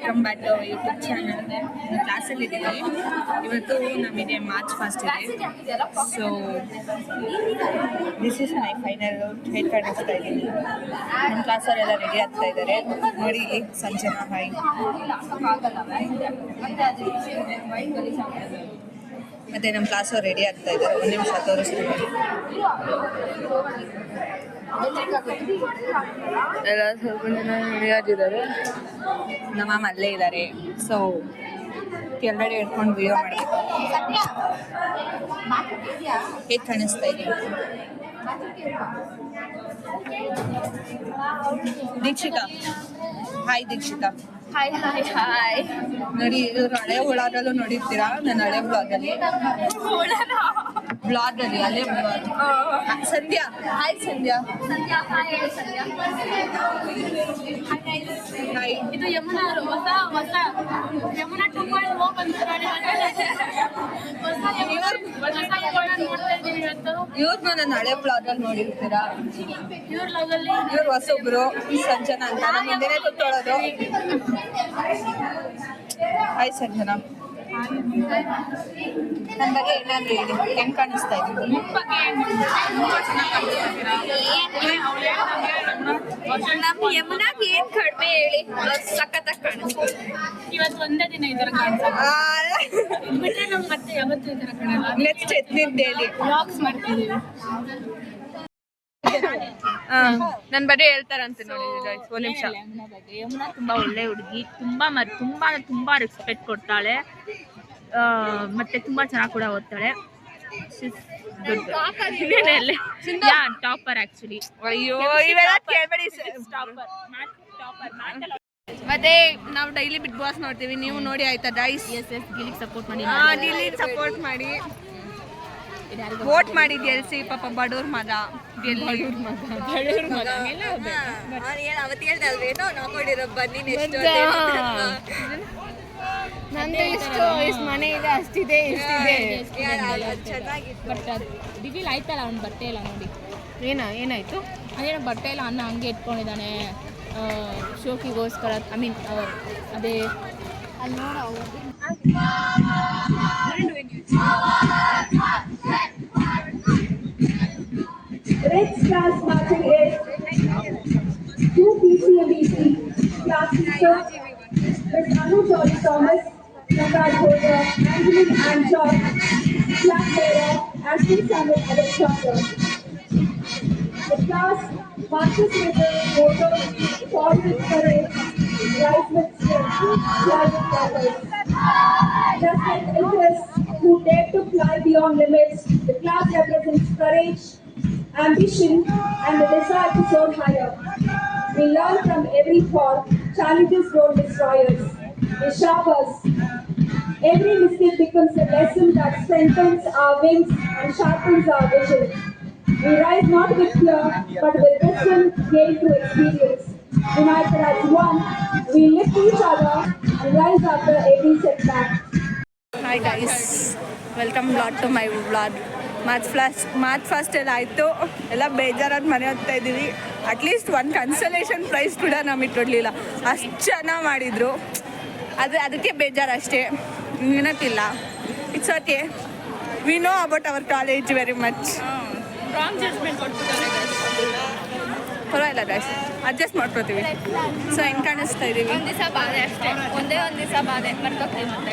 Welcome back to YouTube channel. ಕ್ಲಾಸಲ್ಲಿ ಇದ್ದೀವಿ. ಇವತ್ತು ನಮಗೆ ಮಾರ್ಚ್ ಫಸ್ಟ್ ಇದೆ. So this is my final hair ಕಾಣಿಸ್ತಾ ಇದ್ದೀನಿ. ನಮ್ಮ ಕ್ಲಾಸವರೆಲ್ಲ ರೆಡಿ ಆಗ್ತಾ ಇದ್ದಾರೆ. ನೋಡಿ ಇಲ್ಲಿ ಸಂಜನಾ ಹಾಯ್. ಮತ್ತು ನಮ್ಮ ಕ್ಲಾಸವ್ರು ರೆಡಿ ಆಗ್ತಾ ಇದ್ದಾರೆ. ಒಂದು ನಿಮಿಷ ತೋರಿಸ್ತೀನಿ. ಎಲ್ಲ ಸ್ವಲ್ಪ ಜನ ರೆಡಿ ಆಗಿದ್ದಾರೆ. ನಮ್ಮ ಮ್ಯಾಮ್ ಅಲ್ಲೇ ಇದ್ದಾರೆ. ಸೊ ಕೆಳಗಡೆ ಹಿಡ್ಕೊಂಡು ವಿಡಿಯೋ ಮಾಡಬೇಕು. ಹೇಗೆ ಕಾಣಿಸ್ತಾ ಇದ್ದೀನಿ? Dikshita hi. Dikshita hi hi hi. ನೋಡಿ, ಇವ್ರು ಹಳೆ ಹುಳದಲ್ಲೂ ನೋಡಿರ್ತೀರಾ. ನನ್ನ ಹಳೆ ಬ್ಲಾಗಲ್ಲಿ ಹಳೆ ಬ್ಲಾಗ್. ಸಂಧ್ಯಾ ಹಾಯ್. ಸಂಧ್ಯಾ ಹಾಯ್. ಇದು ಯಮುನಾ ಹೊಸ ಯಮುನಾ 2.0 ಬಂದಿದ್ದಾರೆ. ಇವ್ರನ್ನ ನನ್ನ ಹಳೆ ಬ್ಲಾಗಲ್ಲಿ ನೋಡಿರ್ತೀರಾ. ಇವ್ರು ಹೊಸೊಬ್ರು ಸಂಜನಾ ಅಂತ. ನಮ್ಮ ಮುಂದೆನೇ ಕೂತ್ಕೊಳ್ಳೋದು. ಹಾಯ್ ಸಂಜನಾ. ನನ್ನ ಬಗ್ಗೆ ಏನಾದರೂ ಹೇಳಿ, ಹೆಂಗೆ ಕಾಣಿಸ್ತಾ ಇದ್ದೀನಿ? ನಮ್ಮ ಯಮುನಾಗ್ ಏನ್ ಕಡಿಮೆ ಹೇಳಿ, ಸಖತ್ತಾಗಿ ಕಾಣಿಸ್ತಾರೆ. ಇವತ್ತು ಒಂದೇ ದಿನ ಈ ಥರ ಕಾಣಿಸ್ತಾರೆ. ಬಿಟ್ಟರೆ ನಮ್ಗೆ ಮತ್ತೆ ಯಾವತ್ತೂ ಈ ಥರ ಕಾಣಲ್ಲ. ನೆಕ್ಸ್ಟ್ ಎತ್ತಿಂದ ಹೇಳಿ, ವ್ಲಾಗ್ಸ್ ಮಾಡ್ತಿದ್ದೀವಿ. ನನ್ನ ಬಗ್ಗೆ ಹೇಳ್ತಾರಂತೆ ನೋಡಿ. ಒಂದು ನಿಮಿಷ. ಯಮುನಾ ತುಂಬಾ ಒಳ್ಳೆ ಹುಡುಗಿ. ತುಂಬಾ ರೆಸ್ಪೆಕ್ಟ್ ಕೊಡ್ತಾಳೆ. ಮತ್ತೆ ತುಂಬಾ ಚೆನ್ನಾಗಿ ಕೂಡ ಓದ್ತಾಳೆ. Topper actually. ಅಯ್ಯೋ, ಇವೆಲ್ಲ ಕೇಳಬೇಡಿ. ಮತ್ತೆ ನಾವು ಡೈಲಿ ಬಿಗ್ ಬಾಸ್ ನೋಡ್ತೀವಿ. ನೀವು ನೋಡಿ ಆಯ್ತಾ ಗೈಸ್? ಗಿಲ್ಲಿಗೆ ಸಪೋರ್ಟ್ ಮಾಡಿ. ಗಿಲ್ಲಿಗೆ ಸಪೋರ್ಟ್ ಮಾಡಿ, ವೋಟ್ ಮಾಡಿ ಗೆಲ್ಸಿ. ಪಾಪ ಬಡವ್ರ ಮಗ ಗೆಲ್ಲಿ. ಅವತ್ತು ಹೇಳ್ದಲ್ವೇನೋ ನಾಕೊಂಡಿರೋ ಬನ್ನಿ ನಂದು ಇಷ್ಟು ಮನೆ ಇದೆ, ಅಷ್ಟಿದೆ ಇಷ್ಟಿದೆ. ಬಟ್ ರಿವೀಲ್ ಆಯ್ತಲ್ಲ ಅವ್ನ ಬಟ್ಟೆ ಎಲ್ಲ ನೋಡಿ. ಏನಾಯ್ತು? ಅದೇನೋ ಬಟ್ಟೆ ಎಲ್ಲ ಅನ್ನ ಹಂಗೆ ಇಟ್ಕೊಂಡಿದ್ದಾನೆ ಶೋಕಿಗೋಸ್ಕರ. ಐ ಮೀನ್ ಅದೇ ಅಲ್ಲಿ ನೋಡ. Next class marching is 2 PCMBC class teacher Ms. Anu Joy Thomas, Prakash Holder, Angeline and George, class bearer Ashwin Samuel Alexander. The class marches with the motto "Fall with courage, rise with strength, fly with purpose." Just like elders who dare to fly beyond limits, the class represents courage, ambition, and the desire to soar higher. We learn from every fall. Challenges don't destroy us, they sharp us. Every mistake becomes a lesson that strengthens our wings and sharpens our vision. We rise not with fear, but with wisdom gained through experience. United as one, we lift each other and rise after every setback. Hi guys, welcome vlog to my vlog. March first ಎಲ್ಲ ಆಯಿತು. ಎಲ್ಲ ಬೇಜಾರಾದ ಮನೆ ಹೋಗ್ತಾ ಇದ್ದೀವಿ. At least ಒಂದು ಕನ್ಸಲೇಷನ್ price ಕೂಡ ನಮಗೆ ಕೊಡಲಿಲ್ಲ. ಅಷ್ಟು ಚೆನ್ನಾಗಿ ಮಾಡಿದರು. ಅದಕ್ಕೆ ಬೇಜಾರು ಅಷ್ಟೇ, ನೆನಪಿಲ್ಲ. It's okay. We know about our college very much. ಪರವಾಗಿಲ್ಲ ಗೈಸ್, ಅಡ್ಜಸ್ಟ್ ಮಾಡ್ಕೊತೀವಿ. ಸೊ ಹೆಂಗೆ ಕಾಣಿಸ್ತಾ ಇದ್ದೀವಿ? ಒಂದು ದಿವಸ ಬಾಧೆ ಅಷ್ಟೇ. ಒಂದೇ ಒಂದು ದಿವಸ ಬಾಧೆ ಬರ್ಕೋತೀವಿ. ಮತ್ತೆ